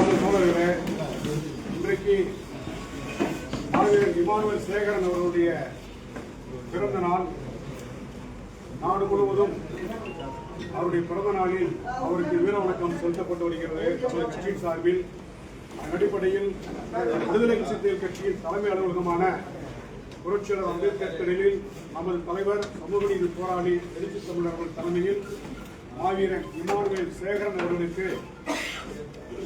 அன்பார்ந்த சோழர்களே, இன்றைக்கு மாவீரன் இமானுவேல் சேகரன் அவர்களுடைய பிறந்த நாள். நாடு முழுவதும் அவருடைய பிறந்த நாளில் அவருக்கு வீர வணக்கம் செலுத்தப்பட்டு வருகிறது தமிழக கட்சியின் சார்பில். அதன் அடிப்படையில் விடுதலை சிறுத்தைகள் கட்சியின் தலைமை அலுவலகமான புரட்சியாளர் அம்பேத்கர் திடலில் நமது தலைவர் சமூக நீதி போராளி எழுச்சி தமிழர்கள் தலைமையில் மாவீரன் இமானுவேல் சேகரன் அவர்களுக்கு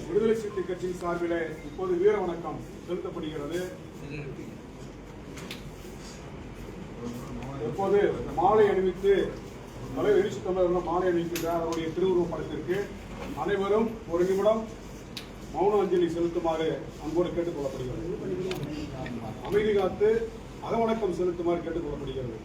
விடுதலை சிறுத்தைகள் கட்சியின் சார்பில் இப்போது வீர வணக்கம் செலுத்தப்படுகிறது. இப்போது மாலை அணிவித்து தலைவர் எழுச்சி தமிழர்கள் மாலை அணிவிக்கின்றார். அவருடைய திருவுருவ படத்திற்கு அனைவரும் ஒரு நிமிடம் மௌன அஞ்சலி செலுத்துமாறு அன்போடு கேட்டுக் கொள்ளப்படுகிறது. அமைதி காத்து அகவணக்கம் செலுத்துமாறு கேட்டுக் கொள்ளப்படுகிறது.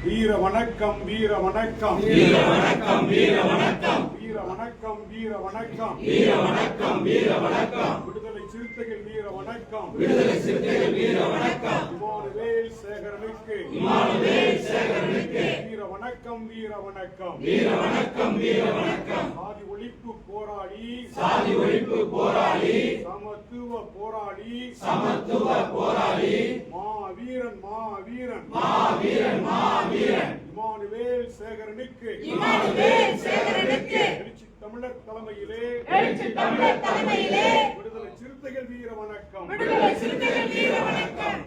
வீர வணக்கம், வீர வணக்கம், வீர வணக்கம், வீர வணக்கம், வீர வணக்கம், வீர வணக்கம், வீர வணக்கம், வீர வணக்கம், விடுதலை சிறுத்தைகள் வீர வணக்கம், விடுதலை சிறுத்தைகள் வீர வணக்கம், இமானுவேல் சேகரனுக்கு, இமானுவேல் சேகரனுக்கு வீர வணக்கம், வீர வணக்கம், வீர வணக்கம், வீர வணக்கம். சாதி ஒழிப்பு போராளி, சாதி ஒழிப்பு போராளி, சமத்துவ போராளி, சமத்துவ போராளி, மாவீரன், மாவீரன், மாவீரன், மாவீரன் இமானுவேல் சேகரனுக்கு, இமானுவேல் சேகரனுக்கு எழுச்சி தமிழர் தலைமையிலே, எழுச்சி தமிழர் தலைமையிலே விடுதலை சிறுத்தைகள் வீர வணக்கம், விடுதலை சிறுத்தைகள் வீர வணக்கம்.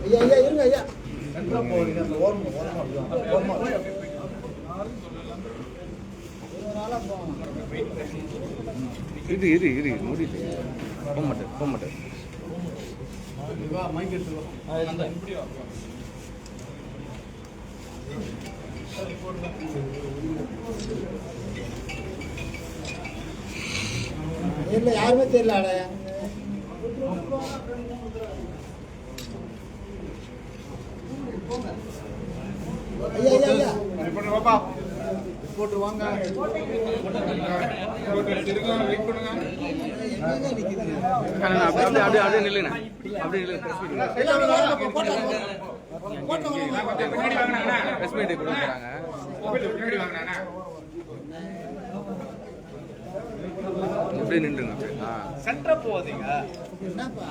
ஐயா ஐயா இருங்க ஐயா சென்ட்ரா போறீங்க அந்த ஓரமா ஓரமா இரு மூடிட்டு போக மாட்டேன் வா மைக் எடுத்து அந்த இப்படி வா இல்ல யாருமே தெரியல அட ஐயா ஐயா ஐயா பண்ணு பாப்பா, போட்டு வாங்க, போட்டு திருங்க வெயிட் பண்ணுங்க. எங்க நிக்குது அப்படியே நில்லுங்க, அப்படியே நில்லுங்க. பிரஸ் மீட் கொடுக்குறாங்க. அப்படியே நின்றுங்க. சென்டர் போவீங்க என்னப்பா